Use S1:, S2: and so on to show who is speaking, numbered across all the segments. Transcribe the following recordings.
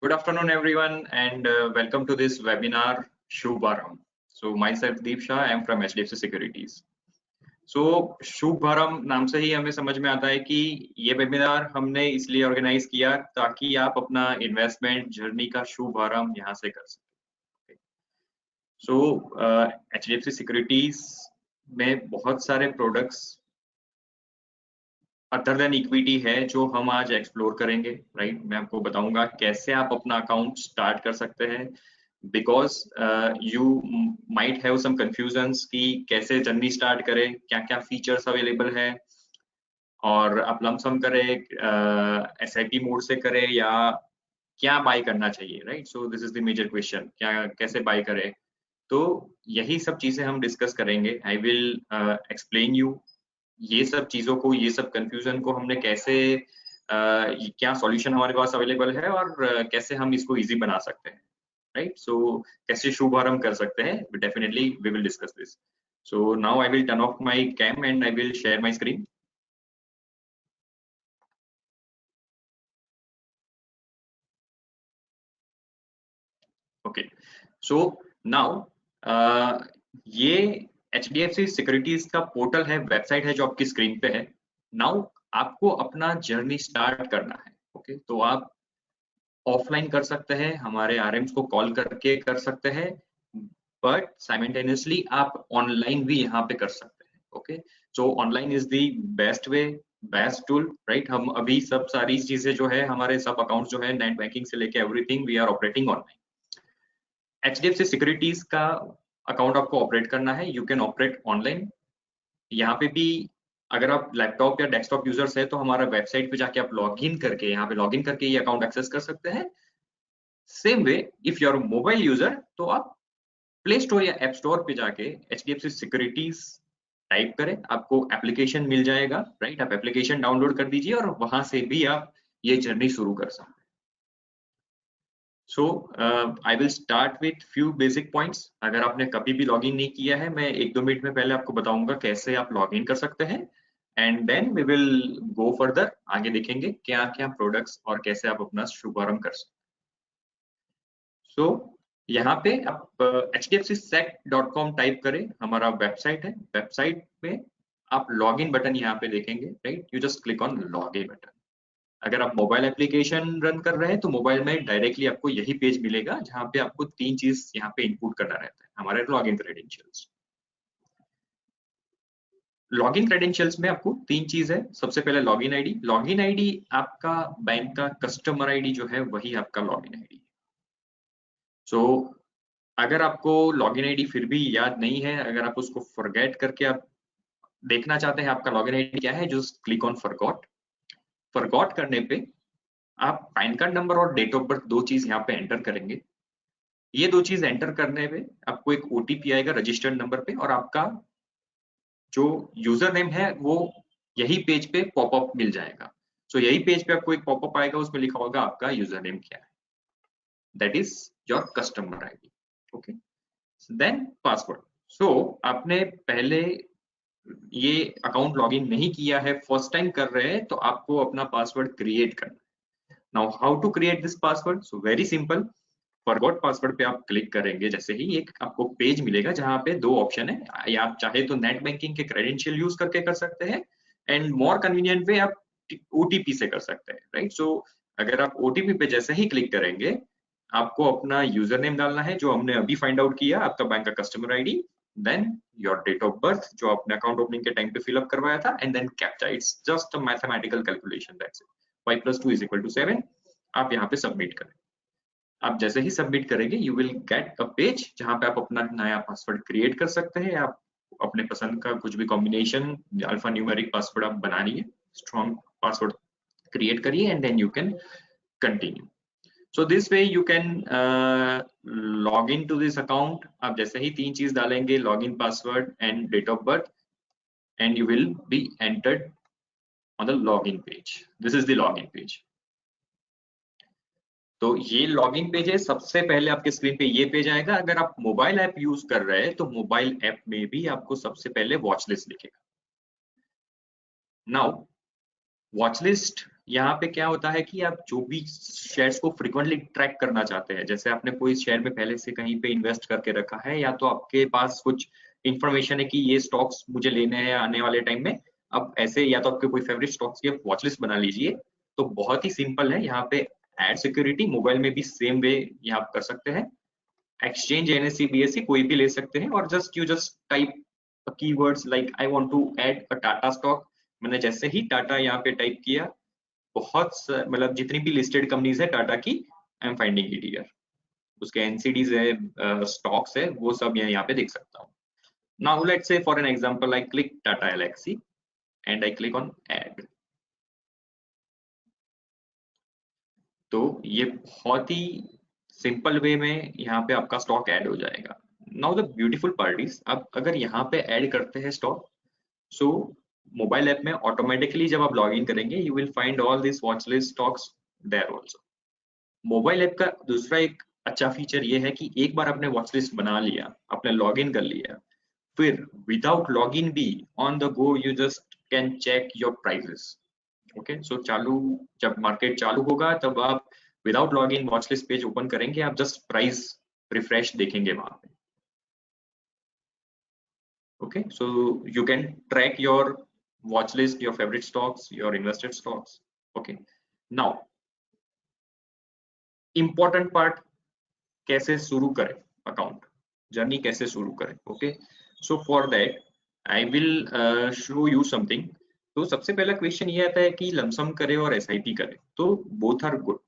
S1: Good afternoon, everyone, and welcome to this webinar, Shubharam. So, myself, Deep Shah, I am from HDFC Securities. So, शुभारंभ नाम से ही हमें समझ में आता है कि ये वेबिनार हमने इसलिए ऑर्गेनाइज किया ताकि आप अपना इन्वेस्टमेंट जर्नी का शुभारंभ यहाँ से कर सकें। सो HDFC सिक्योरिटीज में बहुत सारे प्रोडक्ट्स अदर देन इक्विटी है जो हम आज एक्सप्लोर करेंगे, राइट? मैं आपको बताऊंगा कैसे आप अपना अकाउंट स्टार्ट कर सकते हैं, because you might have some confusions कि कैसे जर्नी स्टार्ट करें, क्या क्या फीचर्स अवेलेबल है, और आप लमसम करें, SIP मोड से करें, या क्या बाय करना चाहिए, right? So this is the major question, क्या कैसे बाय करें। तो यही सब चीजें हम डिस्कस करेंगे। आई विल एक्सप्लेन यू ये सब चीजों को, ये सब कंफ्यूजन को हमने कैसे क्या सॉल्यूशन हमारे पास अवेलेबल है, और कैसे हम इसको इजी बना सकते हैं, राइट? सो कैसे शुभारंभ कर सकते हैं, definitely we will discuss this. So now I will turn off my cam and I will share my screen. Okay, so now ये HDFC सिक्योरिटीज का पोर्टल है, वेबसाइट है जो आपकी स्क्रीन पे है। नाउ आपको अपना जर्नी स्टार्ट करना है। ओके, तो आप ऑफलाइन कर सकते हैं, हमारे RMs को कॉल करके कर सकते हैं, बट साइमल्टेनियसली आप ऑनलाइन भी यहाँ पे कर सकते हैं। Okay, so online is the best way, best tool, right? हम अभी सब सारी चीजें जो है, हमारे सब अकाउंट जो है, नेट बैंकिंग से लेके everything, we are operating online. HDFC securities का अकाउंट आपको ऑपरेट करना है, यू कैन ऑपरेट ऑनलाइन। यहाँ पे भी अगर आप लैपटॉप या डेस्कटॉप यूजर्स है तो हमारा वेबसाइट पे जाके आप लॉगिन करके, यहाँ पे लॉगिन करके ये अकाउंट एक्सेस कर सकते हैं। Same way if you are mobile user तो आप प्ले स्टोर या ऐप स्टोर पे जाके HDFC सिक्योरिटीज टाइप करें, आपको एप्लीकेशन मिल जाएगा, राइट? आप एप्लीकेशन डाउनलोड कर दीजिए और वहां से भी आप ये जर्नी शुरू कर सकते हैं। So I will start with few basic points. अगर आपने कभी भी लॉगिन नहीं किया है, मैं 1-2 मिनट में पहले आपको बताऊंगा कैसे आप लॉगिन कर सकते हैं, and then we will go further. आगे देखेंगे क्या क्या प्रोडक्ट्स और कैसे आप अपना शुभारंभ कर सकते हैं। सो यहाँ पे आप hdfcsec.com टाइप करें, हमारा वेबसाइट है। वेबसाइट में आप लॉगिन बटन यहाँ पे देखेंगे, right? You just click on login button. अगर आप मोबाइल एप्लीकेशन रन कर रहे हैं तो मोबाइल में डायरेक्टली आपको यही पेज मिलेगा जहाँ पे आपको 3 चीज यहाँ पे इनपुट करना रहता है, हमारे लॉगिन क्रेडेंशियल्स। लॉगिन क्रेडेंशियल्स में आपको 3 चीज है। सबसे पहले लॉगिन आईडी। लॉगिन आईडी आपका बैंक का कस्टमर आईडी जो है वही आपका लॉगिन आईडी। सो अगर आपको लॉगिन आईडी फिर भी याद नहीं है, अगर आप उसको फॉरगेट करके आप देखना चाहते हैं आपका लॉगिन आईडी क्या है, just click on forgot. Forgot करने पे आप पैन कार्ड नंबर और डेट ऑफ बर्थ 2 चीज यहाँ पे एंटर करेंगे। ये 2 चीज एंटर करने पे आपको एक OTP आएगा रजिस्टर्ड नंबर पे, और आपका जो यूजर नेम है वो यही पेज पे पॉपअप मिल जाएगा। सो यही पेज पे आपको एक पॉपअप आएगा, उसमें लिखा होगा आपका यूजर नेम क्या है, that is your customer ID. Okay, then password. So आपने पहले ये अकाउंट लॉगिन नहीं किया है, फर्स्ट टाइम कर रहे हैं, तो आपको अपना पासवर्ड क्रिएट करना है। Now how to create this password? So very simple. Forgot password पे आप क्लिक करेंगे, जैसे ही एक आपको पेज मिलेगा जहां पे 2 ऑप्शन है, या आप चाहे तो नेट बैंकिंग के क्रेडेंशियल यूज करके कर सकते हैं, एंड मोर कन्वीनियंट वे आप OTP से कर सकते हैं, राइट? सो अगर आप OTP पे जैसे ही क्लिक करेंगे, आपको अपना यूजर नेम डालना है जो हमने अभी फाइंड आउट किया, आपका बैंक का customer ID, then your date of birth जो आपने अकाउंट ओपनिंग के टाइम पे फिलअप करवाया था, and then captcha. It's just a mathematical calculation, that's it. 5 + 2 = 7। आप यहाँ पे सबमिट करें। आप जैसे ही सबमिट करेंगे, you will get a page जहां पे आप अपना नया पासवर्ड क्रिएट कर सकते हैं। आप अपने पसंद का कुछ भी कॉम्बिनेशन अल्फा न्यूमेरिक पासवर्ड आप बनाइए, स्ट्रॉन्ग पासवर्ड क्रिएट करिए, and then you can continue. So this way you can log in to this account. आप जैसे ही 3 चीज डालेंगे, login, password and date of birth, and you will be entered on the login page. This is the login page. तो ये login page है। सबसे पहले आपके स्क्रीन पे ये पेज आएगा। अगर आप मोबाइल ऐप यूज कर रहे हैं तो मोबाइल ऐप में भी आपको सबसे पहले वॉच लिस्ट दिखेगा। नाउ वॉच लिस्ट यहाँ पे क्या होता है कि आप जो भी शेयर्स को फ्रिक्वेंटली ट्रैक करना चाहते हैं, जैसे आपने कोई शेयर में पहले से कहीं पे इन्वेस्ट करके रखा है, या तो आपके पास कुछ इंफॉर्मेशन है कि ये स्टॉक्स मुझे लेने हैं आने वाले टाइम में, अब ऐसे या तो आपके कोई फेवरेट स्टॉक्स की वॉच लिस्ट बना लीजिए। तो बहुत ही सिंपल है, यहाँ पे एड सिक्योरिटी मोबाइल में भी सेम वे यहाँ आप कर सकते हैं। एक्सचेंज एनएससी बीएससी कोई भी ले सकते हैं, और just type keywords like I want to add a Tata stock. मैंने जैसे ही टाटा यहाँ पे टाइप किया, बहुत मतलब जितनी भी लिस्टेड कंपनीज है टाटा की, I am finding it here. उसके एनसीडीज है, स्टॉक्स है, वो सब मैं यहाँ पे देख सकता हूँ। Now let's say for an example I click Tata Elxsi and I click on add. तो ये बहुत ही सिंपल वे में यहाँ पे आपका स्टॉक ऐड हो जाएगा। Now the beautiful part is, आप अगर यहाँ पे ऐड करते हैं स्टॉक, सो मोबाइल ऐप में ऑटोमेटिकली जब आप लॉग इन करेंगे, you will find all this watch list stocks there also. Mobile app का दूसरा एक अच्छा फीचर ये है कि एक बार आपने वॉच लिस्ट बना लिया, आपने लॉग इन कर लिया, फिर विदाउट लॉग इन भी on the go you just can check your prices. Okay, so चालू जब मार्केट चालू होगा तब आप without log in watch list page open करेंगे, आप जस्ट प्राइस रिफ्रेश देखेंगे वहां पे। Okay, so you can track your watch list, your favourite stocks, your invested stocks. Okay, now important part, कैसे शुरू करें अकाउंट, जर्नी कैसे शुरू करें। Okay, so for that I will show you something. तो सबसे पहला क्वेश्चन ये आता है कि लमसम करें और एसआईपी करें, तो बोथ आर गुड,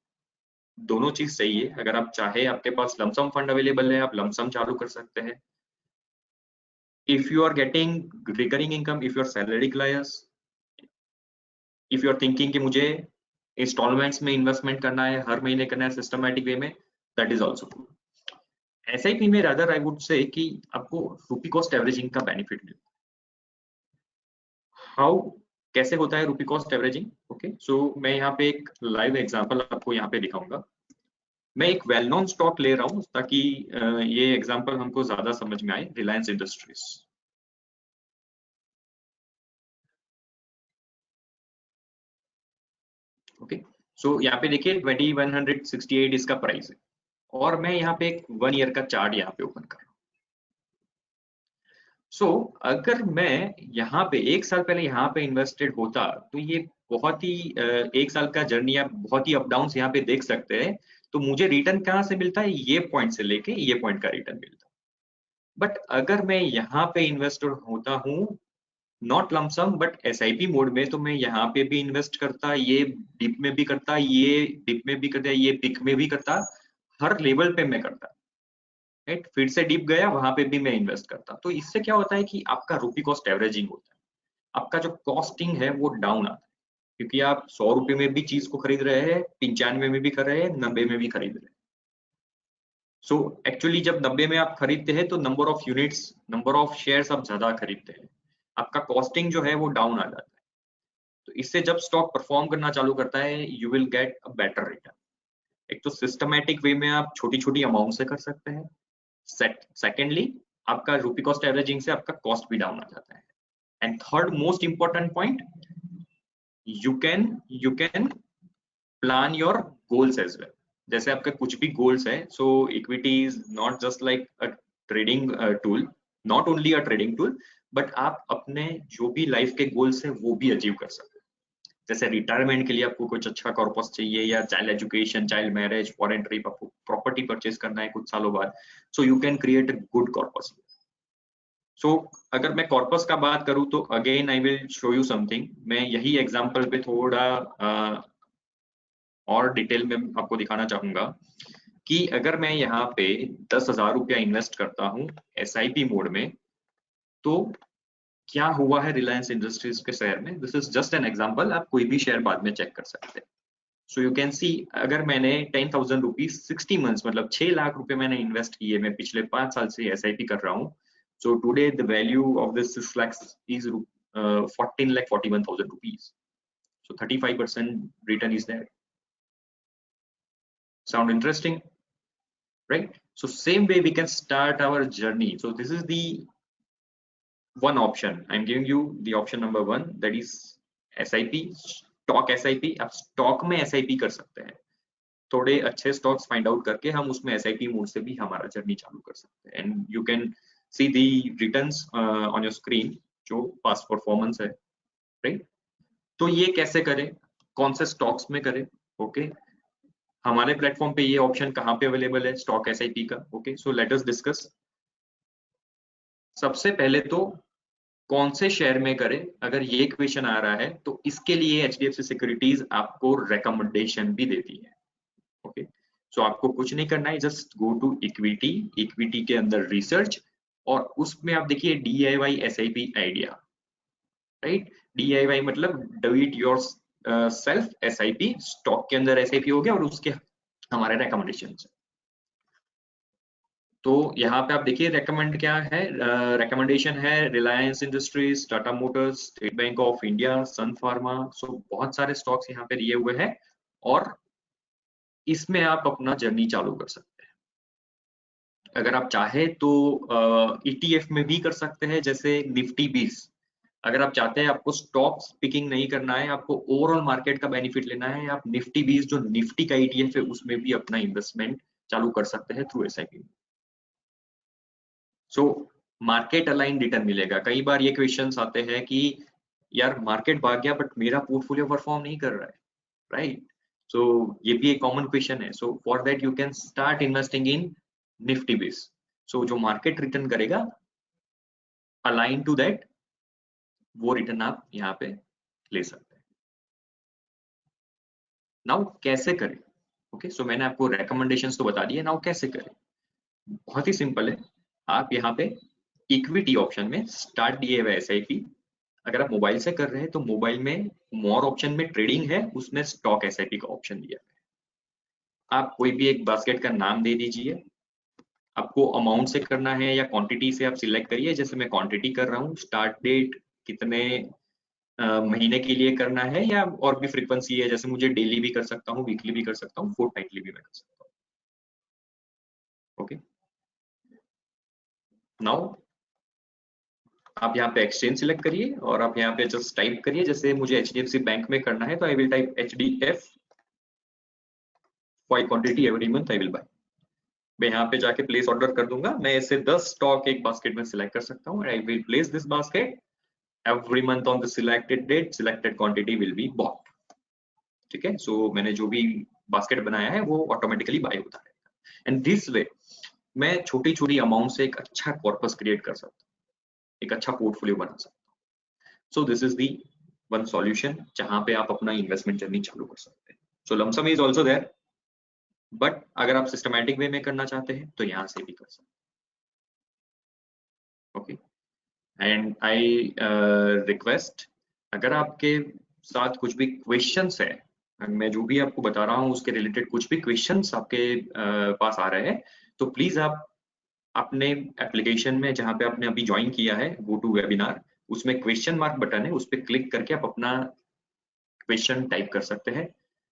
S1: दोनों चीज सही है। अगर आप चाहे, आपके पास लमसम फंड अवेलेबल है, आप लमसम चालू कर सकते हैं। If you are getting recurring income, if you are salary clears, if you are thinking कि मुझे इंस्टॉलमेंट्स में इन्वेस्टमेंट करना है, हर महीने करना है सिस्टमैटिक वे में, that is also good. SIP में रादर आई वुड से कि आपको रुपी कॉस्ट एवरेजिंग का बेनिफिट मिलता है। हाउ, कैसे होता है रुपी कॉस्ट एवरेजिंग? ओके, सो मैं यहाँ पे एक लाइव एग्जांपल आपको यहाँ पे दिखाऊंगा। मैं एक वेल नोन स्टॉक ले रहा हूँ ताकि ये एग्जांपल हमको ज्यादा समझ में आए, रिलायंस इंडस्ट्रीज। ओके, सो यहाँ पे देखिए 2168 इसका प्राइस है, और मैं यहाँ पे एक 1 ईयर का चार्ट यहाँ पे ओपन कर रहा हूँ। सो अगर मैं यहाँ पे 1 साल पहले यहाँ पे इन्वेस्टेड होता, तो ये बहुत ही 1 साल का जर्नी, आप बहुत ही अप डाउन यहाँ पे देख सकते हैं। तो मुझे रिटर्न कहाँ से मिलता है? ये पॉइंट से लेके ये पॉइंट का रिटर्न मिलता है। बट अगर मैं यहाँ पे इन्वेस्टर होता हूँ, not lump sum but SIP mode में, तो मैं यहाँ पे भी इन्वेस्ट करता, ये डिप में भी करता, ये डिप में भी करता, ये पिक में भी करता, हर लेवल पे मैं करता। राइट, फिर से डिप गया, वहां पे भी मैं इन्वेस्ट करता। तो इससे क्या होता है कि आपका रुपी कॉस्ट एवरेजिंग होता है, आपका जो कॉस्टिंग है वो डाउन आता है, क्योंकि आप 100 रुपए में भी चीज को खरीद रहे हैं, 95 में भी कर रहे हैं, 90 में भी खरीद रहे हैं। सो एक्चुअली जब 90 में आप खरीदते हैं तो number of units, number of shares आप ज्यादा खरीदते हैं, आपका कॉस्टिंग जो है वो डाउन आ जाता है। तो इससे जब स्टॉक परफॉर्म करना चालू करता है, you will get a better return. एक तो सिस्टमैटिक वे में आप छोटी छोटी अमाउंट से कर सकते हैं, सेकेंडली आपका रुपी कॉस्ट एवरेजिंग से आपका कॉस्ट भी डाउन आ जाता है, and third most important point, you can plan your goals as well. जैसे आपके कुछ भी गोल्स है, so equity is not just like a trading tool, not only a trading tool, but आप अपने जो भी लाइफ के गोल्स है वो भी अचीव कर सकते हैं। जैसे रिटायरमेंट के लिए आपको कुछ अच्छा कॉर्पस चाहिए, या child education, child marriage, foreign trip, आपको प्रॉपर्टी परचेज करना है कुछ सालों बाद, so you can create a good corpus. So अगर मैं कॉर्पस का बात करूं, तो again I will show you something. मैं यही एग्जांपल पे थोड़ा और डिटेल में आपको दिखाना चाहूंगा कि अगर मैं यहाँ पे 10,000 रुपया इन्वेस्ट करता हूँ एसआईपी मोड में, तो क्या हुआ है रिलायंस इंडस्ट्रीज के शेयर में। This is just an example, आप कोई भी शेयर बाद में चेक कर सकते हैं। सो यू कैन सी, अगर मैंने 10,000 रुपीज 60 मंथ्स, मतलब 6 लाख रुपए मैंने इन्वेस्ट किए, मैं पिछले 5 साल से एसआईपी कर रहा हूँ। So today the value of this 6 lakhs is 14,41,000 rupees. So 35% return is there. Sound interesting, right? So same way we can start our journey. So this is the one option. I'm giving you the option number one, that is SIP stock SIP, आप stock में SIP कर सकते हैं। थोड़े अच्छे stocks find out करके हम उसमें एसआईपी मोड से भी हमारा जर्नी चालू कर सकते हैं। And you can see the returns on your screen, जो पास्ट परफॉर्मेंस है, राइट। तो ये कैसे करें, कौन से स्टॉक्स में करें, ओके। हमारे प्लेटफॉर्म पे ये ऑप्शन कहाँ पे अवेलेबल है स्टॉक एसआईपी का, okay. So let us discuss. सबसे पहले तो कौन से शेयर में करें, अगर ये क्वेश्चन आ रहा है तो इसके लिए एचडीएफसी सिक्योरिटीज आपको रिकमेंडेशन भी देती है, ओके। सो आपको कुछ नहीं करना है, just go to equity, equity के अंदर रिसर्च, और उसमें आप देखिए DIY SIP idea, right. DIY मतलब do it yourself SIP, stock के अंदर SIP हो गया और उसके हमारे रिकमेंडेशन। तो यहाँ पे आप देखिए रेकमेंड क्या है, रिकमेंडेशन है रिलायंस इंडस्ट्रीज, टाटा मोटर्स, स्टेट बैंक ऑफ इंडिया, सन फार्मा। सो बहुत सारे स्टॉक्स यहाँ पे दिए हुए हैं और इसमें आप अपना जर्नी चालू कर सकते हैं। अगर आप चाहे तो ETF में भी कर सकते हैं, जैसे निफ्टी 20। अगर आप चाहते हैं आपको स्टॉक्स पिकिंग नहीं करना है, आपको ओवरऑल मार्केट का बेनिफिट लेना है, आप निफ्टी 20 जो निफ्टी का ETF है उसमें भी अपना इन्वेस्टमेंट चालू कर सकते हैं through SIP। So market align return मिलेगा। कई बार ये क्वेश्चंस आते हैं कि यार मार्केट भाग गया बट मेरा पोर्टफोलियो परफॉर्म नहीं कर रहा है, राइट। सो ये भी एक कॉमन क्वेश्चन है। So for that you can start investing in Nifty base. So जो मार्केट रिटर्न करेगा अलाइन टू दैट, वो रिटर्न आप यहाँ पे ले सकते हैं। नाउ कैसे करें, ओके। सो मैंने आपको रेकमेंडेशंस तो बता दिए, नाउ कैसे करें, बहुत ही सिंपल है। आप यहाँ पे इक्विटी ऑप्शन में स्टार्ट दिए हुए SIP, अगर आप मोबाइल से कर रहे हैं तो मोबाइल में मोर ऑप्शन में ट्रेडिंग है, उसमें स्टॉक SIP का ऑप्शन दिया है। आप कोई भी एक बास्केट का नाम दे दीजिए, आपको अमाउंट से करना है या क्वांटिटी से आप सिलेक्ट करिए। जैसे मैं क्वांटिटी कर रहा हूँ, स्टार्ट डेट कितने महीने के लिए करना है, या और भी फ्रीक्वेंसी है, जैसे मुझे डेली भी कर सकता हूँ, वीकली भी कर सकता हूँ, फोर्टनाइटली भी मैं कर सकता हूँ, ओके। नाउ आप यहाँ पे एक्सचेंज सिलेक्ट करिए और आप यहाँ पे जस्ट टाइप करिए, जैसे मुझे HDFC बैंक में करना है तो I will type HDF for quantity every month I will buy. मैं यहाँ पे जाके प्लेस ऑर्डर कर दूंगा, मैं ऐसे 10 स्टॉक एक बास्केट में सिलेक्ट कर सकता हूँ। I will place this basket every month on the selected date, selected quantity will be bought, ठीक है। सो मैंने जो भी बास्केट बनाया है वो ऑटोमेटिकली बाय होता है। एंड दिस वे मैं छोटी छोटी अमाउंट से एक अच्छा कॉर्पस क्रिएट कर सकता हूँ, एक अच्छा पोर्टफोलियो बना सकता हूँ। सो this is the one solution जहां पे आप अपना इन्वेस्टमेंट जर्नी चालू कर सकते हैं। So lump sum is also there, but अगर आप सिस्टमैटिक वे में करना चाहते हैं तो यहाँ से भी कर सकते हैं, ओके। एंड आई रिक्वेस्ट, अगर आपके साथ कुछ भी क्वेश्चंस है, मैं जो भी आपको बता रहा हूँ उसके रिलेटेड कुछ भी क्वेश्चंस आपके पास आ रहे हैं, तो प्लीज आप अपने एप्लीकेशन में जहाँ पे आपने अभी ज्वाइन किया है गो टू वेबिनार, उसमें क्वेश्चन मार्क बटन है, उस पर क्लिक करके आप अपना क्वेश्चन टाइप कर सकते हैं।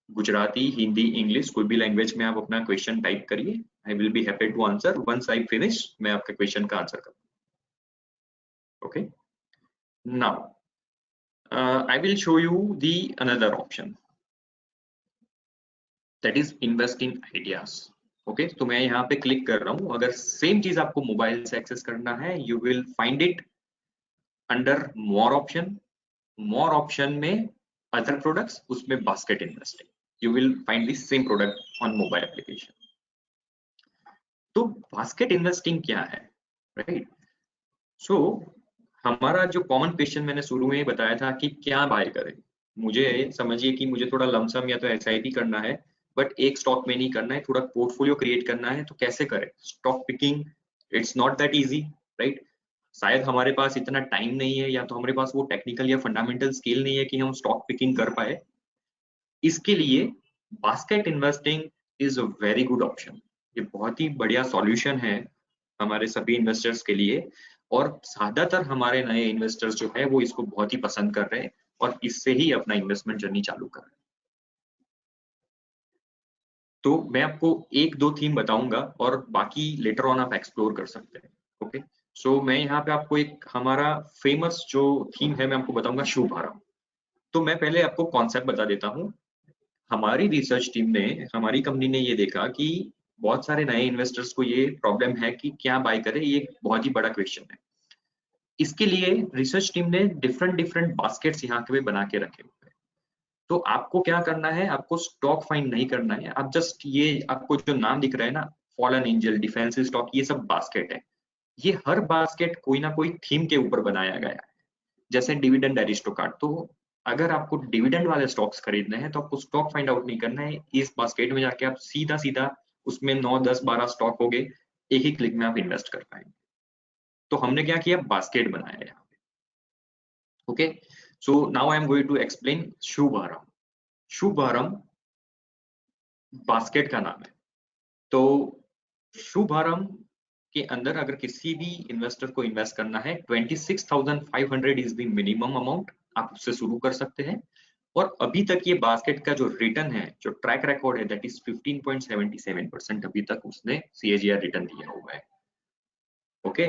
S1: गुजराती, हिंदी, इंग्लिश, कोई भी लैंग्वेज में आप अपना क्वेश्चन टाइप करिए। I will be happy to answer once I finish, मैं आपके क्वेश्चन का आंसर करूँ, okay. Now I will show you the another option, that is invest in ideas, okay. तो मैं यहाँ पे क्लिक कर रहा हूँ। अगर सेम चीज आपको मोबाइल से एक्सेस करना है, you will find it under more option. More option में अदर प्रोडक्ट्स, उसमें basket investing, you will find the same product on mobile application. तो बास्केट इन्वेस्टिंग क्या है, राइट। सो हमारा जो कॉमन क्वेश्चन मैंने शुरू में बताया था कि क्या बाय करें, मुझे समझिए कि मुझे थोड़ा लमसम या तो SIP करना है, बट एक स्टॉक में नहीं करना है, थोड़ा पोर्टफोलियो क्रिएट करना है। तो कैसे करें stock picking, it's not that easy, right. शायद हमारे पास इतना टाइम नहीं है, या तो हमारे पास वो टेक्निकल या फंडामेंटल स्किल नहीं है कि हम स्टॉक पिकिंग कर पाए। इसके लिए basket investing is a very good option. ये बहुत ही बढ़िया सॉल्यूशन है हमारे सभी इन्वेस्टर्स के लिए, और ज्यादातर हमारे नए इन्वेस्टर्स जो है वो इसको बहुत ही पसंद कर रहे हैं और इससे ही अपना इन्वेस्टमेंट जर्नी चालू कर रहे हैं। तो मैं आपको एक दो थीम बताऊंगा और बाकी लेटर ऑन आप एक्सप्लोर कर सकते हैं, ओके। सो मैं यहाँ पे आपको एक हमारा फेमस जो थीम है मैं आपको बताऊंगा, शुभ आरंभ। तो मैं पहले आपको कॉन्सेप्ट बता देता हूँ। हमारी रिसर्च टीम ने, हमारी कंपनी ने ये देखा कि बहुत सारे नए इन्वेस्टर्स को ये प्रॉब्लम है कि क्या बाय करें, ये एक बहुत ही बड़ा क्वेश्चन है। इसके लिए रिसर्च टीम ने डिफरेंट डिफरेंट बास्केट्स यहाँ पे बना के रखे हुए हैं। तो आपको क्या करना है, आपको स्टॉक फाइंड नहीं करना है, आप जस्ट ये आपको जो नाम दिख रहा है ना, फॉलन एंजल, डिफेंसिव स्टॉक, ये सब बास्केट है। ये हर बास्केट कोई ना कोई थीम के ऊपर बनाया गया है। जैसे डिविडेंड एरिस्टोकार्ट, तो अगर आपको डिविडेंड वाले स्टॉक्स खरीदने हैं तो आपको स्टॉक फाइंड आउट नहीं करना है, इस बास्केट में जाके आप सीधा सीधा उसमें 9 10 12 स्टॉक हो गए, एक ही क्लिक में आप इन्वेस्ट कर पाएंगे। तो हमने क्या किया, बास्केट बनाया यहाँ पे। Okay, so now I am going to explain Shubharambh. Shubharambh basket का नाम है। तो शुभारंभ के अंदर अगर किसी भी इन्वेस्टर को इन्वेस्ट करना है, 26,500 इज द मिनिमम अमाउंट, आप उससे शुरू कर सकते हैं। और अभी तक ये बास्केट का जो रिटर्न है, जो ट्रैक रिकॉर्ड है, दैट इज 15.77% अभी तक उसने CAGR रिटर्न दिया हुआ है। ओके,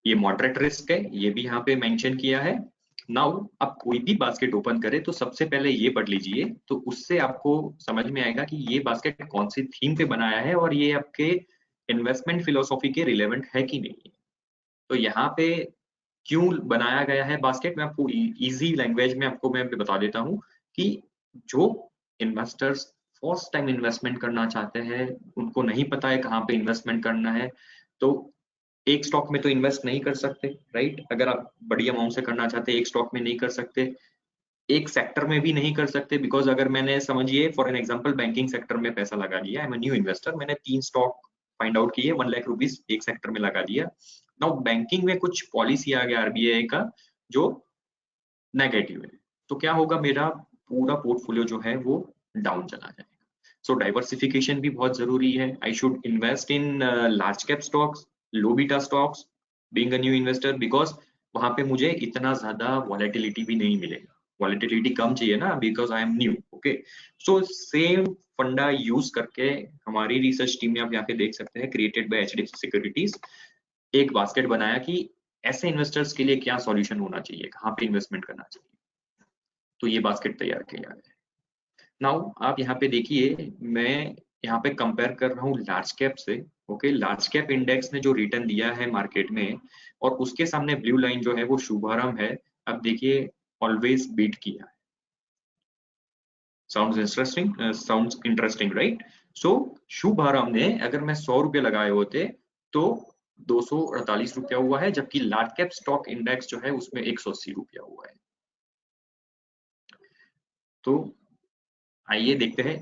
S1: ये मॉडरेट रिस्क है, ये भी यहाँ पे मेंशन किया है। नाउ आप कोई भी बास्केट ओपन करें तो सबसे पहले ये पढ़ लीजिए, तो उससे आपको समझ में आएगा कि ये बास्केट कौन सी थीम पे बनाया है और ये आपके इन्वेस्टमेंट फिलोसॉफी के रिलेवेंट है कि नहीं। तो यहाँ पे क्यों बनाया गया है बास्केट, मैं आपको इजी लैंग्वेज में आपको मैं बता देता हूँ कि जो इन्वेस्टर्स फर्स्ट टाइम इन्वेस्टमेंट करना चाहते हैं, उनको नहीं पता है कहाँ पे इन्वेस्टमेंट करना है, तो एक स्टॉक में तो इन्वेस्ट नहीं कर सकते, राइट। अगर आप बड़ी अमाउंट से करना चाहते हैं, एक स्टॉक में नहीं कर सकते, एक सेक्टर में भी नहीं कर सकते, बिकॉज अगर मैंने, समझिए for an example, banking sector में पैसा लगा दिया, आई एम न्यू इन्वेस्टर, मैंने 3 स्टॉक फाइंड आउट किए, 1 लाख रुपीज एक सेक्टर में लगा दिया। नाउ बैंकिंग में कुछ पॉलिसी आ गया RBI का जो नेगेटिव है, तो क्या होगा, मेरा पूरा पोर्टफोलियो जो है वो डाउन चला जाएगा। सो डाइवर्सिफिकेशन भी बहुत जरूरी है। I should invest in large cap stocks, low beta stocks, being a new investor, because वहां पे मुझे इतना ज्यादा वॉलेटिलिटी भी नहीं मिलेगा, वॉलेटिलिटी कम चाहिए ना, because I am new. Okay, so same फंडा यूज करके हमारी रिसर्च टीम ने, आप यहाँ पे देख सकते हैं, क्रिएटेड बाय HDFC सिक्योरिटीज, एक बास्केट बनाया कि ऐसे इन्वेस्टर्स के लिए क्या सॉल्यूशन होना चाहिए, कहाँ पे इन्वेस्टमेंट करना चाहिए। तो ये बास्केट तैयार किया है। नाउ आप यहाँ पे देखिए, मैं यहाँ पे कंपेयर कर रहा हूँ लार्ज कैप से। ओके, लार्ज कैप इंडेक्स ने जो रिटर्न दिया है मार्केट में, और उसके सामने ब्लू लाइन जो है वो शुभारंभ है। अब देखिए, ऑलवेज बीट किया है। Sounds interesting, right. सो शुभारंभ ने, अगर मैं 100 रुपये लगाए होते तो 248 रुपया हुआ है, जबकि लार्ज कैप स्टॉक इंडेक्स जो है उसमें 180 रुपया हुआ है। तो आइए देखते हैं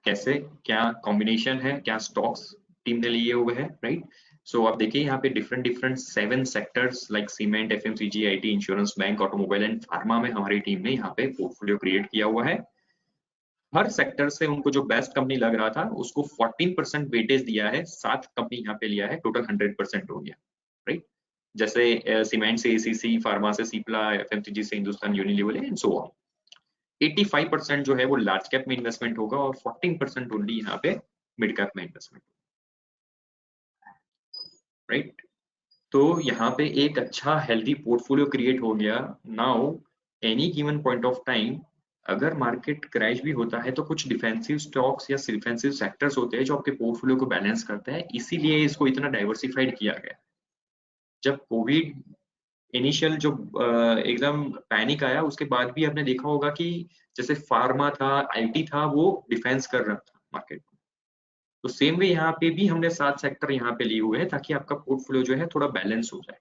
S1: कैसे, क्या कॉम्बिनेशन है, क्या स्टॉक्स टीम ने लिए हुए हैं, राइट। सो आप देखिए यहाँ पे different different 7 sectors like cement, FMCG, IT, insurance, bank, automobile and pharma में हमारी टीम ने यहाँ पे पोर्टफोलियो क्रिएट किया हुआ है। हर सेक्टर से उनको जो बेस्ट कंपनी लग रहा था उसको 14% वेटेज दिया है, 7 कंपनी यहाँ पे लिया है, टोटल 100% हो गया, राइट। जैसे सीमेंट से ACC, फार्मा से सिप्ला, FMCG से Hindustan Unilever and so on. 85% जो है वो लार्ज कैप में इन्वेस्टमेंट होगा और 14% ओनली यहाँ पे मिड कैप में इन्वेस्टमेंट, राइट। तो यहाँ पे एक अच्छा हेल्दी पोर्टफोलियो क्रिएट हो गया। Now any given point of time अगर मार्केट क्रैश भी होता है तो कुछ डिफेंसिव स्टॉक्स या डिफेंसिव सेक्टर्स होते हैं जो आपके पोर्टफोलियो को बैलेंस करते हैं, इसीलिए इसको इतना डाइवर्सिफाइड किया गया। जब कोविड इनिशियल जो एकदम पैनिक आया, उसके बाद भी आपने देखा होगा कि जैसे फार्मा था, IT था, वो डिफेंस कर रहा था मार्केट। तो सेम वे यहाँ पे भी हमने 7 सेक्टर यहाँ पे लिए हुए हैं ताकि आपका पोर्टफोलियो जो है थोड़ा बैलेंस हो जाए।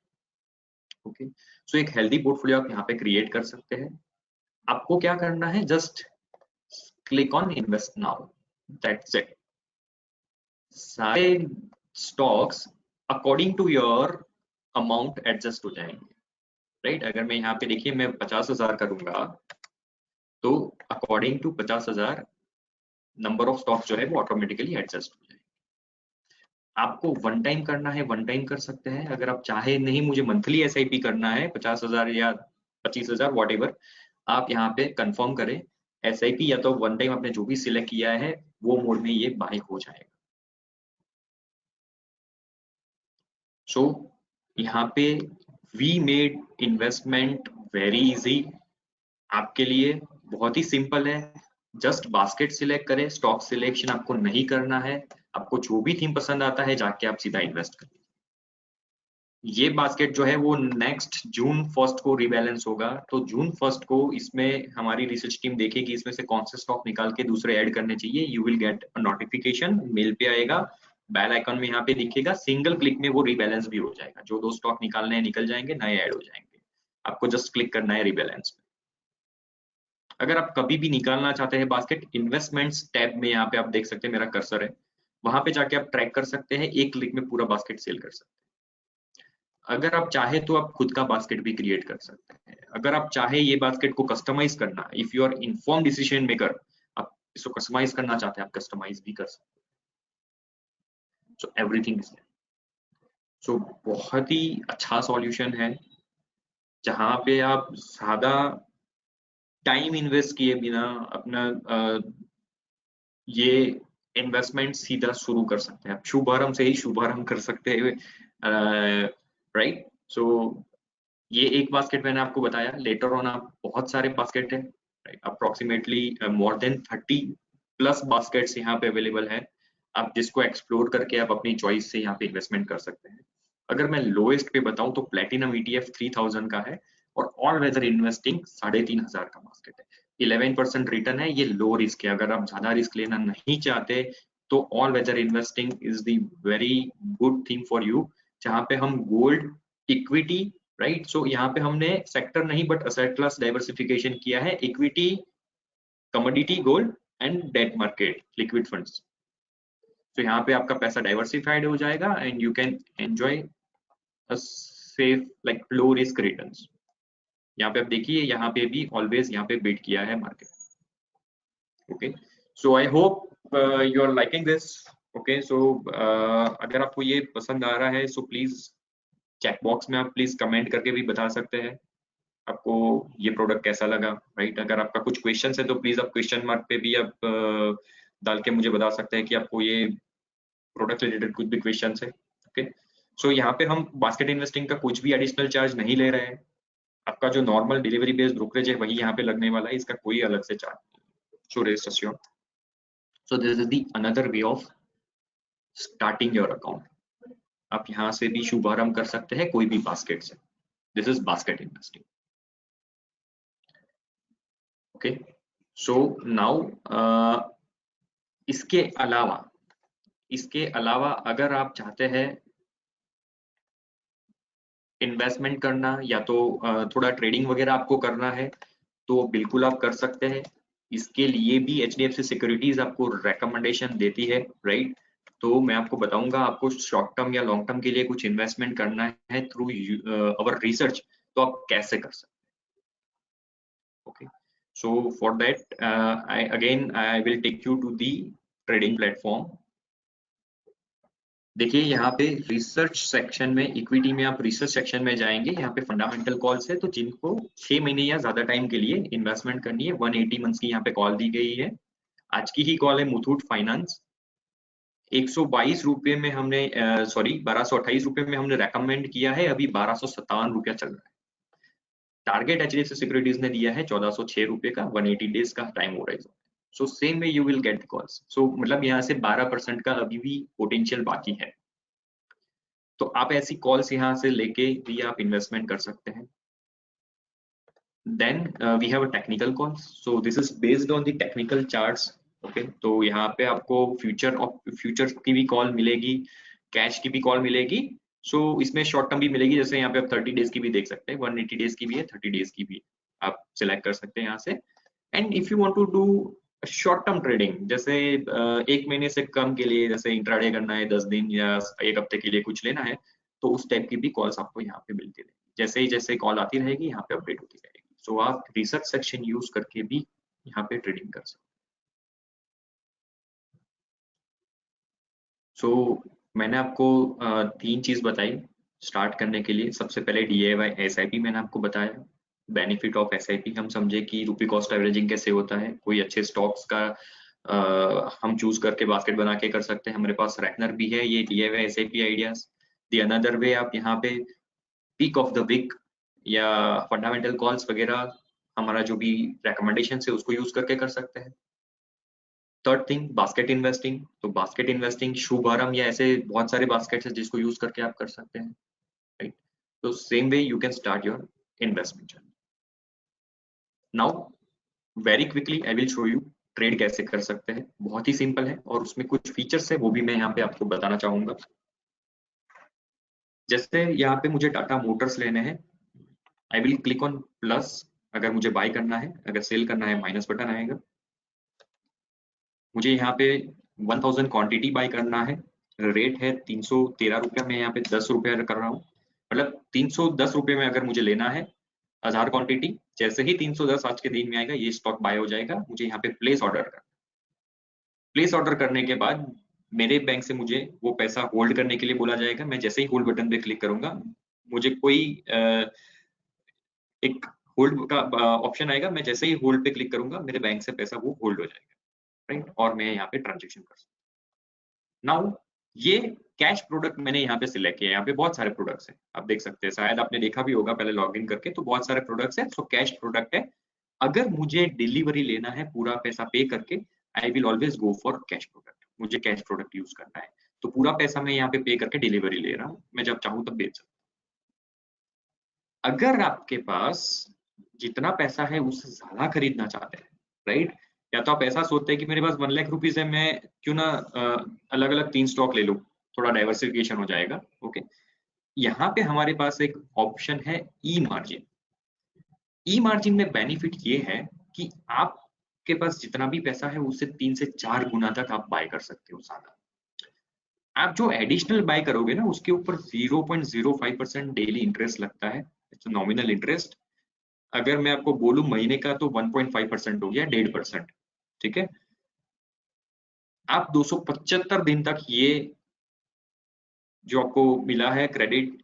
S1: ओके, सो एक हेल्दी पोर्टफोलियो आप यहाँ पे क्रिएट कर सकते हैं। आपको क्या करना है, just click on invest now, that's it. सारे stocks according to your amount adjust हो जाएंगे, राइट। अगर मैं यहाँ पे देखिए, मैं 50,000 करूंगा तो according to 50,000 number of stocks जो है वो ऑटोमेटिकली एडजस्ट हो जाएंगे। आपको वन टाइम करना है, वन टाइम कर सकते हैं। अगर आप चाहे नहीं मुझे मंथली SIP करना है 50,000 या 25,000 वॉट एवर, आप यहाँ पे कंफर्म करें SIP, या तो वन टाइम आपने जो भी सिलेक्ट किया है वो मोड में ये बाय हो जाएगा। सो यहाँ पे we made investment very easy. आपके लिए बहुत ही सिंपल है, जस्ट बास्केट सिलेक्ट करें, स्टॉक सिलेक्शन आपको नहीं करना है, आपको जो भी थीम पसंद आता है जाके आप सीधा इन्वेस्ट करें। ये बास्केट जो है वो नेक्स्ट जून 1 को रिबैलेंस होगा, तो जून 1 को इसमें हमारी रिसर्च टीम देखेगी इसमें से कौन से स्टॉक निकाल के दूसरे ऐड करने चाहिए। You will get a notification, mail पे आएगा, बेल आइकन में यहाँ पे दिखेगा, सिंगल क्लिक में वो रिबैलेंस भी हो जाएगा, जो 2 स्टॉक निकालने हैं निकल जाएंगे, नए ऐड हो जाएंगे, आपको जस्ट क्लिक करना है रिबैलेंस में। अगर आप कभी भी निकालना चाहते हैं बास्केट, इन्वेस्टमेंट्स टैब में यहाँ पे आप देख सकते हैं मेरा कर्सर है, वहां पे जाके आप ट्रैक कर सकते हैं, एक क्लिक में पूरा बास्केट सेल कर सकते हैं। अगर आप चाहे तो आप खुद का बास्केट भी क्रिएट कर सकते हैं। अगर आप चाहे ये बास्केट को कस्टमाइज करना, if you are inform decision maker, आप इसको कस्टमाइज करना चाहते हैं, आप कस्टमाइज भी कर सकते हैं। So everything is there. So बहुत ही अच्छा सॉल्यूशन है, जहां पे आप ज्यादा टाइम इन्वेस्ट किए बिना अपना ये इन्वेस्टमेंट सीधा शुरू कर सकते हैं। आप शुभारंभ से ही शुभारंभ कर सकते हैं, राइट। सो ये एक बास्केट मैंने आपको बताया, लेटर ऑन आप बहुत सारे बास्केट है, approximately more than 30 plus baskets यहाँ पे अवेलेबल है, आप जिसको एक्सप्लोर करके आप अपनी चॉइस से यहाँ पे इन्वेस्टमेंट कर सकते हैं। अगर मैं लोएस्ट पे बताऊं तो प्लेटिनम ETF 3000 का है, और ऑल वेदर इन्वेस्टिंग 3500 का बास्केट है। 11% रिटर्न है, ये लो रिस्क है, अगर आप ज्यादा रिस्क लेना नहीं चाहते तो all weather investing is the very good thing for you, जहाँ पे हम गोल्ड, इक्विटी, राइट। सो यहाँ पे हमने सेक्टर नहीं बट असेट क्लास डाइवर्सिफिकेशन किया है, equity, commodity, gold and debt market, liquid funds. तो यहाँ पे आपका पैसा डाइवर्सिफाइड हो जाएगा and you can enjoy a safe like low risk returns. यहाँ पे आप देखिए, यहाँ पे भी ऑलवेज यहाँ पे बीट किया है market. Okay, so I hope you are liking this. Okay, so अगर आपको ये पसंद आ रहा है सो प्लीज चैट बॉक्स में आप प्लीज कमेंट करके भी बता सकते हैं आपको ये प्रोडक्ट कैसा लगा, राइट। अगर आपका कुछ क्वेश्चन है तो प्लीज आप क्वेश्चन मार्क पे भी आप डाल के मुझे बता सकते हैं कि आपको ये प्रोडक्ट रिलेटेड कुछ भी क्वेश्चन है। ओके, सो यहाँ पे हम बास्केट इन्वेस्टिंग का कुछ भी एडिशनल चार्ज नहीं ले रहे हैं, आपका जो नॉर्मल डिलीवरी बेस्ड ब्रोकरेज है वही यहाँ पे लगने वाला है, इसका कोई अलग से चार्ज नहीं। So rest assured. So this is the another way of starting your account. आप यहाँ से भी शुभारंभ कर सकते हैं कोई भी बास्केट से। This is basket investing. Okay, so now इसके अलावा अगर आप चाहते हैं इन्वेस्टमेंट करना या तो थोड़ा ट्रेडिंग वगैरह आपको करना है तो बिल्कुल आप कर सकते हैं। इसके लिए भी HDFC सिक्योरिटीज आपको रेकमेंडेशन देती है, राइट। तो मैं आपको बताऊंगा, आपको शॉर्ट टर्म या लॉन्ग टर्म के लिए कुछ इन्वेस्टमेंट करना है थ्रू अवर रिसर्च, तो आप कैसे कर सकते हैं। Okay, so for that I will take you to the trading platform. देखिए यहाँ पे रिसर्च सेक्शन में, इक्विटी में आप रिसर्च सेक्शन में जाएंगे, यहाँ पे फंडामेंटल कॉल्स है, तो जिनको 6 महीने या ज्यादा टाइम के लिए इन्वेस्टमेंट करनी है, 180 मंथ्स की यहाँ पे कॉल दी गई है। आज की ही कॉल है मुथूट फाइनेंस, 122 रुपए में हमने सॉरी 1228 रुपए में हमने रेकमेंड किया है, अभी 1257 रुपया चल रहा है। टारगेट HDFC सिक्योरिटीज ने दिया है 1406 रुपए का, 180 डेज का टाइम हो रहा है। So same way you will get calls. So मतलब यहाँ से 12% का अभी भी पोटेंशियल बाकी है, तो आप ऐसी कॉल्स यहाँ से लेके भी आप इन्वेस्टमेंट कर सकते हैं। Then we have a technical calls, so this is based on the technical charts. Okay, तो यहाँ पे आपको फ्यूचर की भी कॉल मिलेगी, कैश की भी कॉल मिलेगी। सो इसमें शॉर्ट टर्म भी मिलेगी, जैसे यहाँ पे आप 30 डेज की भी देख सकते हैं, 180 डेज की भी है, 30 डेज की भी आप सिलेक्ट कर सकते हैं यहाँ से। And if you want to do short term trading, जैसे एक महीने से कम के लिए, जैसे इंट्राडे करना है, 10 दिन या एक हफ्ते के लिए कुछ लेना है, तो उस टाइप की भी कॉल्स आपको यहाँ पे मिलती रहेगी, जैसे कॉल आती रहेगी यहाँ पे अपडेट होती रहेगी। सो आप रिसर्च सेक्शन यूज करके भी यहाँ पे ट्रेडिंग कर सकते हैं। सो मैंने आपको 3 चीज बताई स्टार्ट करने के लिए। सबसे पहले DIY SIP मैंने आपको बताया, बेनिफिट ऑफ SIP हम समझे कि रुपी कॉस्ट एवरेजिंग कैसे होता है, कोई अच्छे स्टॉक्स का हम चूज करके बास्केट बना के कर सकते हैं। हमारे पास रैकनर भी है, ये DIY SIP ideas. The another way, आप यहाँ पे पीक ऑफ द वीक या फंडामेंटल कॉल्स वगैरह हमारा जो भी रिकमेंडेशन है उसको यूज करके कर सकते हैं। थर्ड थिंग बास्केट इन्वेस्टिंग, तो बास्केट इन्वेस्टिंग शुभारंभ या ऐसे बहुत सारे बास्केट्स हैं जिसको यूज करके आप कर सकते हैं, राइट। तो same way you can start your investment journey. Now very quickly I will show you trade कैसे कर सकते हैं, बहुत ही सिंपल है और उसमें कुछ फीचर्स है वो भी मैं यहाँ पे आपको बताना चाहूंगा। जैसे यहाँ पे मुझे टाटा मोटर्स लेने हैं, I will click on plus अगर मुझे बाय करना है, अगर सेल करना है माइनस बटन आएगा। मुझे यहाँ पे 1000 क्वांटिटी बाय करना है, रेट है 313 रुपया, मैं यहाँ पे 10 रुपया कर रहा हूँ, मतलब 310 रुपये में अगर मुझे लेना है 1000 क्वांटिटी, जैसे ही 310 आज के दिन में आएगा ये स्टॉक बाय हो जाएगा। मुझे यहाँ पे प्लेस ऑर्डर करना, प्लेस ऑर्डर करने के बाद मेरे बैंक से मुझे वो पैसा होल्ड करने के लिए बोला जाएगा। मैं जैसे ही होल्ड बटन पे क्लिक करूंगा मुझे कोई एक होल्ड का ऑप्शन आएगा, मैं जैसे ही होल्ड पे क्लिक करूंगा मेरे बैंक से पैसा वो होल्ड हो जाएगा, राइट, और मैं यहाँ पे ट्रांजेक्शन कर सकता हूँ। नाउ ये कैश प्रोडक्ट मैंने यहाँ पे सिलेक्ट किया है, यहाँ पे बहुत सारे प्रोडक्ट्स हैं, आप देख सकते हैं, शायद आपने देखा भी होगा पहले लॉग इन करके, तो बहुत सारे प्रोडक्ट्स हैं। सो कैश प्रोडक्ट है, अगर मुझे डिलीवरी लेना है पूरा पैसा पे करके, I will always go for cash product, मुझे कैश प्रोडक्ट यूज करना है, तो पूरा पैसा मैं यहाँ पे पे करके डिलीवरी ले रहा हूँ, मैं जब चाहूँ तब बेच सकता हूँ। अगर आपके पास जितना पैसा है उससे ज्यादा खरीदना चाहते हैं, राइट, या तो आप ऐसा सोचते हैं कि मेरे पास 1,00,000 रुपीज है, मैं क्यों ना अलग अलग 3 स्टॉक ले लूं, थोड़ा डाइवर्सिफिकेशन हो जाएगा, ओके। यहाँ पे हमारे पास एक ऑप्शन है ई मार्जिन। ई मार्जिन में बेनिफिट ये है कि आपके पास जितना भी पैसा है उससे 3 से 4 गुना तक आप बाय कर सकते हो ज्यादा। आप जो एडिशनल बाय करोगे ना उसके ऊपर 0.05% डेली इंटरेस्ट लगता है, इट्स नॉमिनल इंटरेस्ट। अगर मैं आपको बोलूं महीने का तो 1.5% हो गया, 1.5%, ठीक है। आप 275 दिन तक ये जो आपको मिला है क्रेडिट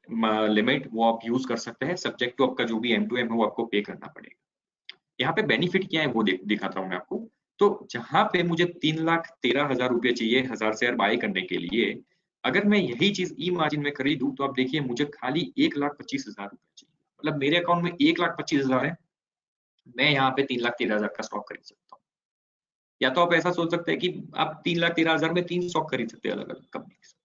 S1: लिमिट वो आप यूज कर सकते हैं, सब्जेक्ट टू आपका जो भी M2M है वो आपको पे करना पड़ेगा। यहाँ पे बेनिफिट क्या है वो दिखाता हूँ मैं आपको। तो जहां पे मुझे 3,13,000 रुपये चाहिए 1000 शेयर बाय करने के लिए, अगर मैं यही चीज ई मार्जिन में खरीदूं तो आप देखिए मुझे खाली 1,25,000 रुपये चाहिए, मतलब मेरे अकाउंट में 1,25,000 है, मैं यहाँ पे 3,13,000 का स्टॉक खरीद सकता हूँ। या तो आप ऐसा सोच सकते हैं कि आप 3,13,000 में 3 स्टॉक खरीद सकते हैं अलग अलग कंपनी से।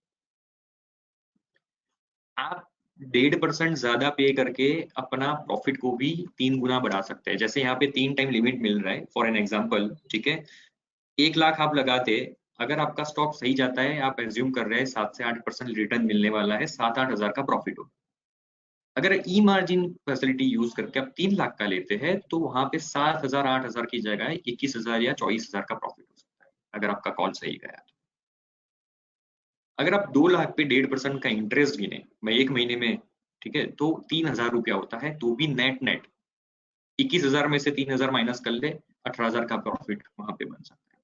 S1: आप 1.5% ज्यादा पे करके अपना प्रॉफिट को भी 3 गुना बढ़ा सकते हैं। जैसे यहाँ पे 3 टाइम लिमिट मिल रहा है फॉर एन एग्जांपल, ठीक है, 1,00,000 आप लगाते, अगर आपका स्टॉक सही जाता है, आप एज्यूम कर रहे हैं 7 से 8% रिटर्न मिलने वाला है, 7-8 हजार का प्रॉफिट हो। अगर ई मार्जिन फैसिलिटी यूज करके आप 3,00,000 का लेते हैं तो वहां पे 7,000 8,000 की जगह 21,000 या 24,000 का प्रॉफिट हो सकता है अगर आपका कॉल सही गया। अगर आप 2,00,000 पे 1.5% का इंटरेस्ट गिने मैं एक महीने में, ठीक है, तो 3,000 रुपया होता है, तो भी नेट नेट 21,000 में से 3,000 माइनस कर ले, 18,000 का प्रॉफिट वहां पे बन सकता है।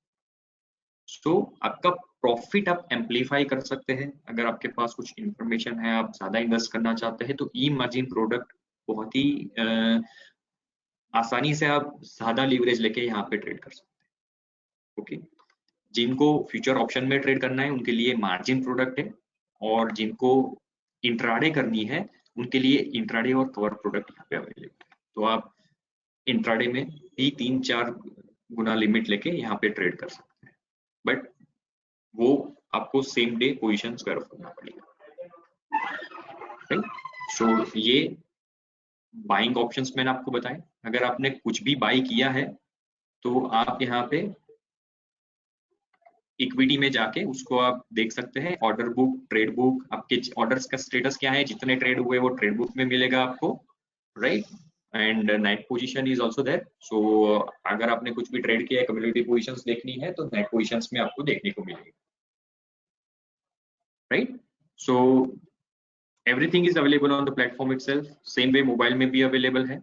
S1: सो आपका प्रॉफिट आप एम्पलीफाई कर सकते हैं। अगर आपके पास कुछ इंफॉर्मेशन है, आप ज्यादा इन्वेस्ट करना चाहते हैं, तो ई मार्जिन प्रोडक्ट बहुत ही आसानी से आप ज्यादा लीवरेज लेके यहाँ पे ट्रेड कर सकते हैं, ओके। जिनको फ्यूचर ऑप्शन में ट्रेड करना है उनके लिए मार्जिन प्रोडक्ट है, और जिनको इंट्राडे करनी है उनके लिए इंट्राडे और कवर प्रोडक्ट यहाँ पे अवेलेबल है। तो आप इंट्राडे में भी 3-4 गुना लिमिट लेके यहाँ पे ट्रेड कर सकते हैं, बट वो आपको सेम डे पोजिशन कर्व करना पड़ेगा, राइट। सो ये बाइंग ऑप्शंस मैंने आपको बताए। अगर आपने कुछ भी बाई किया है तो आप यहाँ पे इक्विटी में जाके उसको आप देख सकते हैं, ऑर्डर बुक, ट्रेड बुक, आपके ऑर्डर्स का स्टेटस क्या है, जितने ट्रेड हुए वो ट्रेड बुक में मिलेगा आपको, right. And net position is also there. So अगर आपने कुछ भी ट्रेड किया है, कम्युनिटी पोजीशंस देखनी है तो नेट पोजीशंस में आपको देखने को मिलेगी, right. So everything is available on the platform itself, same way mobile में भी अवेलेबल है।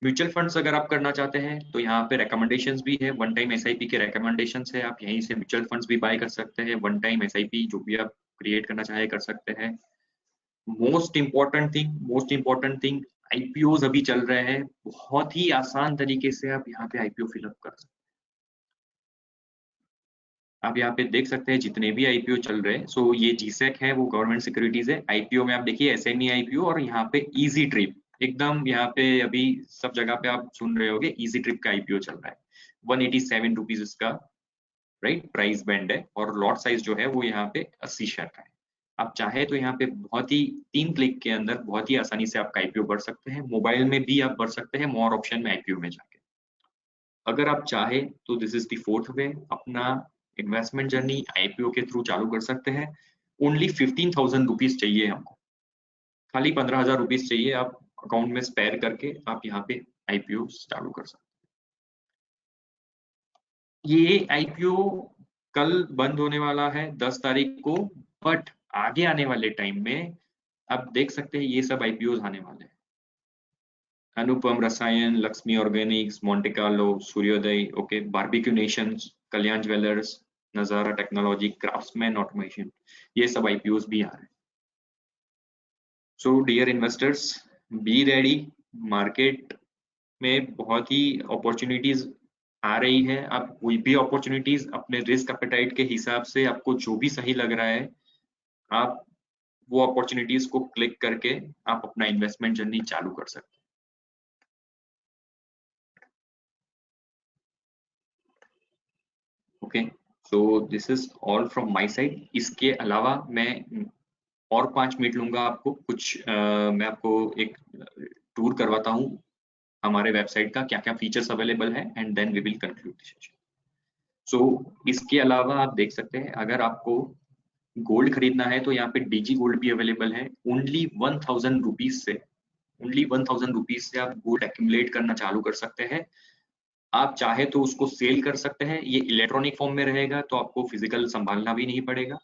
S1: म्यूचुअल फंड्स अगर आप करना चाहते हैं तो यहाँ पे रिकमेंडेशंस भी है, वन टाइम एसआईपी के रिकमेंडेशंस है, आप यहीं से म्यूचुअल फंड्स भी बाय कर सकते हैं, वन टाइम एसआईपी जो भी आप क्रिएट करना चाहे कर सकते हैं। मोस्ट इम्पोर्टेंट थिंग आईपीओ अभी चल रहे हैं, बहुत ही आसान तरीके से आप यहाँ पे आईपीओ फिलअप कर सकते हैं। आप यहाँ पे देख सकते हैं जितने भी आईपीओ चल रहे हैं, सो ये जीसेक है वो गवर्नमेंट सिक्योरिटीज है, आईपीओ में आप देखिए एसएमई आईपीओ और यहाँ पे इजी ट्रिप एकदम यहाँ पे अभी सब जगह पे आप सुन रहे होगे इजी ट्रिप का आईपीओ चल रहा है, 187 रुपीज इसका राइट प्राइस बैंड है, और लॉट साइज जो है वो यहाँ पे 80 शेयर का है। आप चाहे तो यहाँ पे बहुत ही 3 क्लिक के अंदर बहुत ही आसानी से आपका आईपीओ बढ़ सकते हैं, मोबाइल में भी आप बढ़ सकते हैं मोर ऑप्शन में आईपीओ में जाके। अगर आप चाहे तो this is the fourth way, अपना इन्वेस्टमेंट जर्नी आईपीओ के थ्रू चालू कर सकते हैं। ओनली 15,000 रुपीज चाहिए हमको, खाली 15,000 रुपीज चाहिए, आप अकाउंट में स्पेयर करके आप यहाँ पे आईपीओ चालू कर सकते हैं। ये आईपीओ कल बंद होने वाला है 10 तारीख को, बट आगे आने वाले टाइम में आप देख सकते हैं ये सब आईपीओ आने वाले हैं। Anupam Rasayan, Laxmi organics, Monte Carlo, Suryoday, okay, barbeque nations, Kalyan jewellers, Nazara technology, craftsman automation, ये सब आईपीओ भी आ रहे हैं। So dear investors, be ready, market में बहुत ही अपॉर्चुनिटीज आ रही है। आप कोई भी अपॉर्चुनिटीज अपने रिस्क एपेटाइट के हिसाब से आपको जो भी सही लग रहा है, आप वो अपॉर्चुनिटीज को क्लिक करके आप अपना इन्वेस्टमेंट जर्नी चालू कर सकते हैं। Okay, so this is all from my side. इसके अलावा मैं और 5 मिनट लूंगा आपको कुछ मैं आपको एक टूर करवाता हूँ हमारे वेबसाइट का, क्या क्या फीचर्स अवेलेबल है, and then we will conclude the session. So इसके अलावा आप देख सकते हैं अगर आपको गोल्ड खरीदना है तो यहाँ पे डीजी गोल्ड भी अवेलेबल है। ओनली 1,000 रुपीज से, ओनली 1,000 रुपीज से आप गोल्ड एक्यूमुलेट करना चालू कर सकते हैं। आप चाहे तो उसको सेल कर सकते हैं, ये इलेक्ट्रॉनिक फॉर्म में रहेगा तो आपको फिजिकल संभालना भी नहीं पड़ेगा।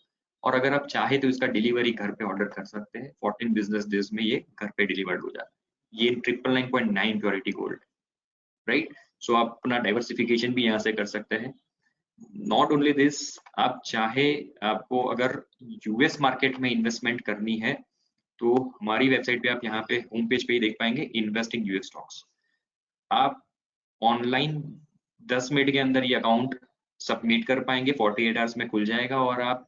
S1: और अगर आप चाहे तो इसका डिलीवरी घर पे ऑर्डर कर सकते हैं, 14 बिजनेस डेज में ये घर पे डिलीवर्ड हो जाता है। ये 999.9 प्योरिटी गोल्ड, राइट। सो आप अपना डाइवर्सिफिकेशन भी यहाँ से कर सकते हैं। नॉट ओनली दिस, आप चाहे आपको अगर यूएस मार्केट में इन्वेस्टमेंट करनी है तो हमारी वेबसाइट पे आप यहाँ पे होम पेज पे ही देख पाएंगे इन्वेस्टिंग यूएस स्टॉक्स। आप ऑनलाइन 10 मिनट के अंदर ये अकाउंट सबमिट कर पाएंगे, 48 आवर्स में खुल जाएगा। और आप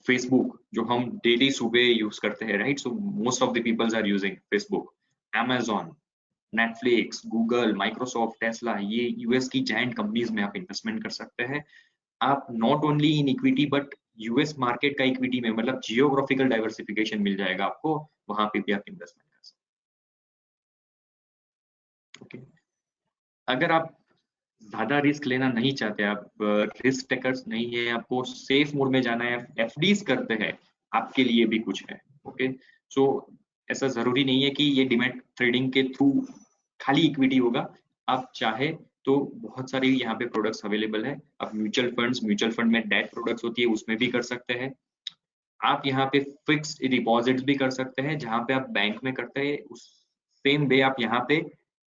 S1: फेसबुक जो हम डेली सुबह यूज करते हैं, right, so most of the peoples are using Facebook, Amazon, Netflix, Google, Microsoft, Tesla, ये यूएस की जायंट कंपनीज में आप इन्वेस्टमेंट कर सकते हैं। आप not only in equity but US market का इक्विटी में, मतलब जियोग्राफिकल डाइवर्सिफिकेशन मिल जाएगा आपको, वहां पे भी आप इन्वेस्टमेंट कर सकते हैं। ओके, अगर आप ज्यादा रिस्क लेना नहीं चाहते, आप रिस्क टेकर्स नहीं है, आपको सेफ मोड में जाना है, एफडीज करते हैं, आपके लिए भी कुछ है। ओके, सो ऐसा जरूरी नहीं है कि ये डिमैट ट्रेडिंग के थ्रू खाली इक्विटी होगा। आप चाहे तो बहुत सारे यहाँ पे प्रोडक्ट्स अवेलेबल है। आप म्यूचुअल फंड्स, म्यूचुअल फंड में डेट प्रोडक्ट्स होती है उसमें भी कर सकते हैं। आप यहाँ पे फिक्स्ड डिपॉजिट्स भी कर सकते हैं, जहाँ पे आप बैंक में करते हैं उस सेम वे आप यहाँ पे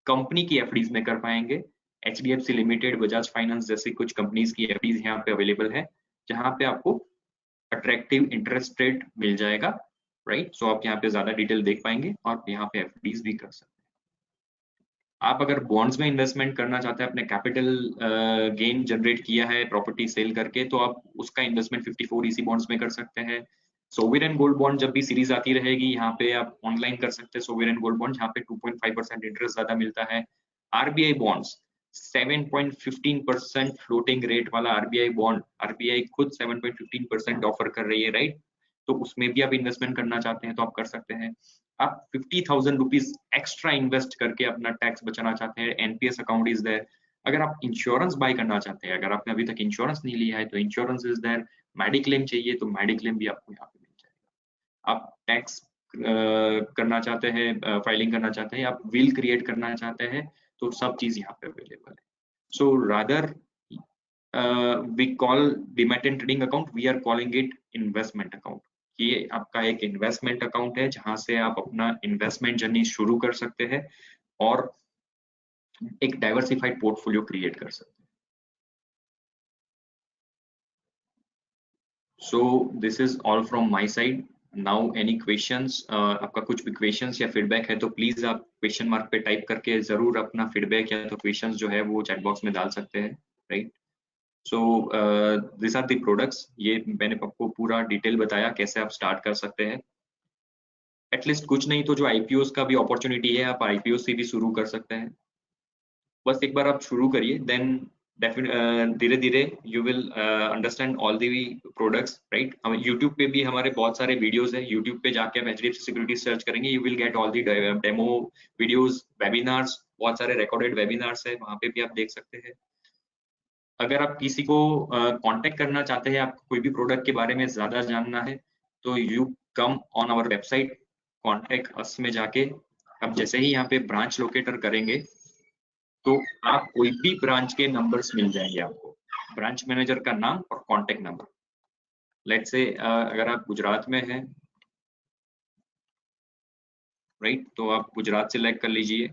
S1: कंपनी की एफडीज में कर पाएंगे। एचडीएफसी लिमिटेड, बजाज फाइनेंस जैसी कुछ कंपनीज की एफडीज यहाँ पे अवेलेबल है, जहाँ पे आपको अट्रैक्टिव इंटरेस्ट रेट मिल जाएगा, राइट। सो आप यहाँ पे ज्यादा डिटेल देख पाएंगे और यहाँ पे एफडीज भी कर सकते हैं। आप अगर बॉन्ड्स में इन्वेस्टमेंट करना चाहते हैं, अपने कैपिटल गेन जनरेट किया है प्रॉपर्टी सेल करके, तो आप उसका इन्वेस्टमेंट 54 ईसी बॉन्ड्स में कर सकते हैं। सोवरेन गोल्ड बॉन्ड जब भी सीरीज आती रहेगी यहाँ पे आप ऑनलाइन कर सकते हैं सोवरेन गोल्ड बॉन्ड, यहाँ पे 2.5% इंटरेस्ट ज्यादा मिलता है। आरबीआई बॉन्ड्स 7.15% फ्लोटिंग रेट वाला आरबीआई बॉन्ड, आरबीआई खुद 7.15% ऑफर कर रही है, राइट। तो उसमें भी आप इन्वेस्टमेंट करना चाहते हैं तो आप कर सकते हैं। आप 50,000 रुपीज एक्स्ट्रा इन्वेस्ट करके अपना टैक्स बचाना चाहते हैं, एनपीएस अकाउंट इज देयर। अगर आप इंश्योरेंस बाय करना चाहते हैं, अगर आपने अभी तक इंश्योरेंस नहीं लिया है तो इंश्योरेंस इज देयर। मेडिक्लेम चाहिए तो मेडिक्लेम भी आपको यहाँ पे मिल जाएगा। आप टैक्स करना चाहते हैं, फाइलिंग करना चाहते हैं, आप विल क्रिएट करना चाहते हैं, तो सब चीज यहाँ पे अवेलेबल है। So rather we call demat and trading account, we are calling it investment account. ये आपका एक इन्वेस्टमेंट अकाउंट है जहां से आप अपना इन्वेस्टमेंट जर्नी शुरू कर सकते हैं और एक डाइवर्सिफाइड पोर्टफोलियो क्रिएट कर सकते हैं। सो this is all from my side. Now any questions, आपका कुछ भी क्वेश्चंस या फीडबैक है तो प्लीज आप क्वेश्चन मार्क पे टाइप करके जरूर अपना फीडबैक या तो क्वेश्चंस जो है वो चैट बॉक्स में डाल सकते हैं, right. So this are the products, ये मैंने आपको पूरा डिटेल बताया कैसे आप स्टार्ट कर सकते हैं। एटलीस्ट कुछ नहीं तो जो आईपीओ का भी अपॉर्चुनिटी है, आप आईपीओ से भी शुरू कर सकते हैं। बस एक बार आप शुरू करिए, देन धीरे धीरे you will understand all the products, right. हम यूट्यूब पे भी हमारे बहुत सारे वीडियोस है, यूट्यूब पे जाके आप एचडीएफसी सिक्योरिटी सर्च करेंगे, you will get all the demo videos, webinars, बहुत सारे रिकॉर्डेड वेबिनार्स है, वहां पे भी आप देख सकते हैं। अगर आप किसी को कांटेक्ट करना चाहते हैं, आपको कोई भी प्रोडक्ट के बारे में ज्यादा जानना है, तो you come on our website, contact us में जाके आप जैसे ही यहाँ पे ब्रांच लोकेटर करेंगे तो आप कोई भी ब्रांच के नंबर्स मिल जाएंगे आपको, ब्रांच मैनेजर का नाम और कांटेक्ट नंबर। लेट्स से अगर आप गुजरात में हैं, राइट, तो आप गुजरात सिलेक्ट कर लीजिए।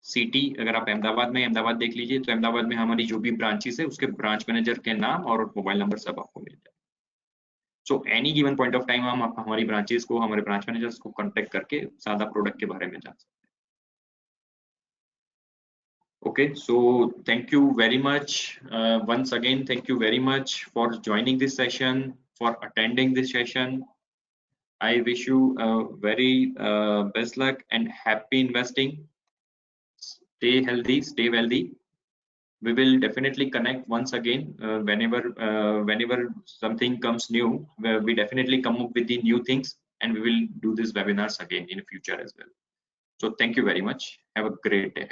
S1: सिटी अगर आप अहमदाबाद में, अहमदाबाद देख लीजिए, तो अहमदाबाद में हमारी जो भी ब्रांचेस है उसके ब्रांच मैनेजर के नाम और मोबाइल नंबर सब आपको मिल जाए। So any given point of time हम हमारी ब्रांचेस को, हमारे ब्रांच मैनेजर्स को कांटेक्ट करके ज्यादा प्रोडक्ट के बारे में जान सकते हैं। Okay, so thank you very much. Once again, thank you very much for joining this session, for attending this session. I wish you very best luck and happy investing. Stay healthy, stay wealthy. We will definitely connect once again whenever something comes new. We definitely come up with the new things, and we will do these webinars again in the future as well. So thank you very much. Have a great day.